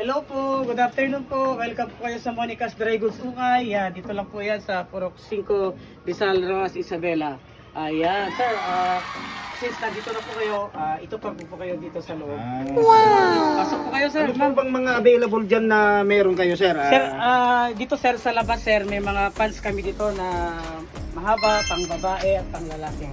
Hello po, good afternoon po. Welcome po kayo sa Monica's Dry Goods Ukay. Yan, dito lang po yan sa Purok 5, Rizal, Roas, Isabela. Ayan, sir, since nandito na po kayo, ito pa po kayo dito sa loob. Wow! Pasok po kayo, sir. Ano bang mga available dyan na meron kayo, sir? Sir, dito sir sa labas sir, may mga pants kami dito na mahaba, pang babae at pang lalaki.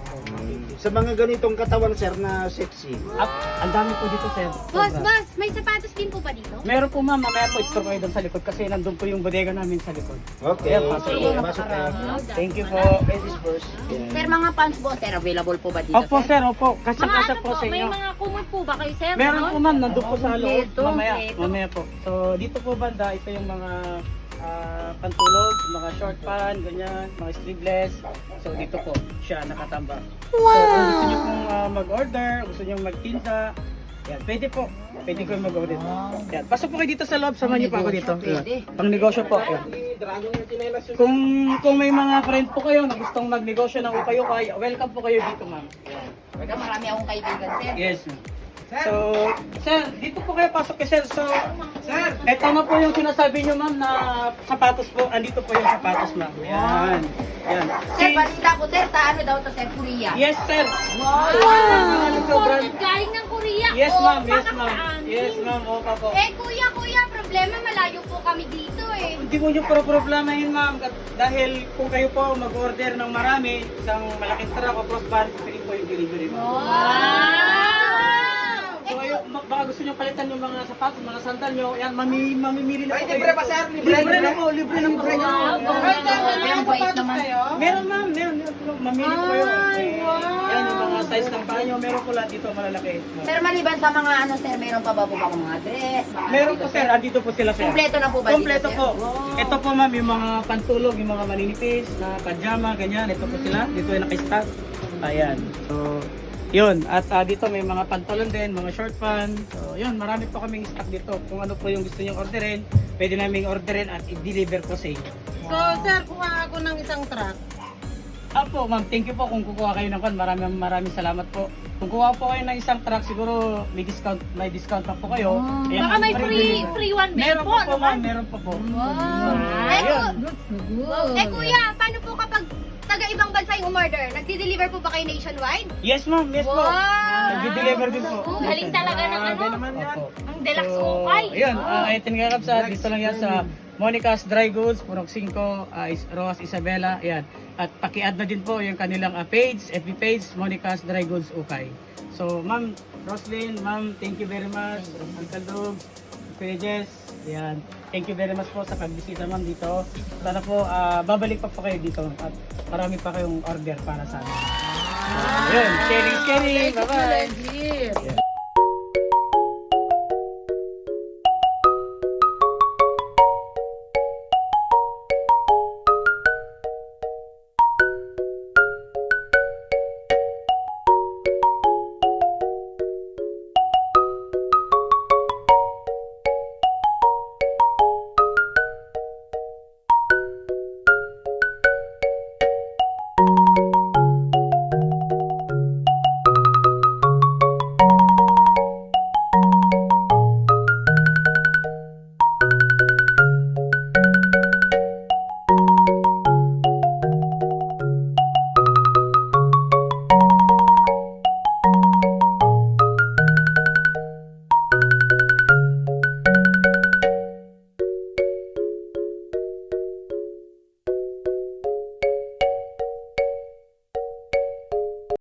Sa mga ganitong katawan, sir, na sexy. At ang dami po dito sir. Boss, Sobra. boss, may sapatos din po ba dito? Meron po ma'am, mamaya po ito kayo doon sa likod kasi nandun po yung bodega namin sa likod. Okay. Ayan, pasok po. Pasok tayo. Thank you po. Ladies first. Sir, mga pants po, sir, available po ba dito, Opo sir? sir, opo. Mga Kasya-kasya ano po po, sa may inyo. mga kumot po ba kayo, sir? Meron po ma'am, nandun po sa loob. Kompleto, Mamaya, kompleto. mamaya po. So dito po banda, ito yung mga pantulog, mga short pant, ganyan, mga sleeveless. So dito po siya nakatambak. So kung gusto niyo pong mag-order, gusto niyo magtinda, yan, pwede po. Pwede ko mag-order. Yan, pasok po kayo dito sa loob, samahan niyo pa ako dito. Pwede. Pang negosyo po. Yan. Kung may mga friend po kayo na gustong magnegosyo ng ukay-ukay, welcome po kayo dito, ma'am. Yan. Pwede, marami akong kaibigan, sir. Yes, ma'am. So, sir, dito po kayo pasok kay sir. So, sir, eto na po yung sinasabi niyo, ma'am, na sapatos po. Andito po yung sapatos, ma'am. Yan. Yan. Sir, balita ko, sir, sa ano daw to, sir, Korea? Yes, sir. Wow! Ano po, brand? Galing ng Korea. Yes, Oh, ma'am. Yes, baka ma'am. saan? Yes, ma'am. Opa po. Eh, kuya, problema malayo po kami dito eh. Hindi mo nyo problema yun, ma'am. Dahil kung kayo po mag-order ng marami, isang malaking truck o crossbar, pwede po yung delivery, ma'am. Wow! So, kayo, baka gusto nyo palitan yung mga sapatos, mga sandal nyo, yan, mamimili na po kayo. libre pa, sir? Libre na po, libre ng break. Ang bait naman. Meron, ma'am, meron. Mamili po kayo. Yan, yung mga size ng paa nyo, meron po lahat dito, malalaki. Sir, maliban sa mga ano, sir, meron pa ba po ba mga dress? Mga Meron dito, po, sir, andito po sila, sir. Kompleto na po ba Kompleto dito, po. sir? Wow. Ito po, ma'am, yung mga pantulog, yung mga maninipis, na pajama, ganyan. Ito po sila. Dito yung naka-stack. Ayan. So, yun. At dito may mga pantalon din, mga short pants. So, yun. Marami po kaming stock dito. Kung ano po yung gusto nyo orderin, pwede namin orderin at i-deliver po sa inyo. So, sir, kuha ako ng isang truck. Apo, ma'am, thank you po kung kukuha kayo ng kan. Maraming salamat po. Kung kuha po kayo ng isang truck, siguro may discount na po kayo. Ayan, Baka may delivery. free one meal Meron po, po, ano ma'am. Meron po po. Wow. Ayun. Eh, kuya, paano po kapag taga-ibang bansa yung umorder? Nagdi-deliver po ba kayo nationwide? Yes, ma'am. Yes po. Wow. Nag-deliver din po. Galing talaga ng ano? Opo. Ang deluxe So, ukay. ayun, ay tinagakap sa dito lang yan sa Monica's Dry Goods, Purok 5, Roas, Isabela. Ayan. At paki-add na din po yung kanilang page, FB page, Monica's Dry Goods Ukay. So, ma'am Roslyn, ma'am, thank you very much. Uncle Dog, Kuya Jess, ayan. Thank you very much po sa pagbisita, ma'am, dito. Sana po, babalik pa po kayo dito at marami pa kayong order para sa amin. Ayun, sharing. Bye-bye. Legit.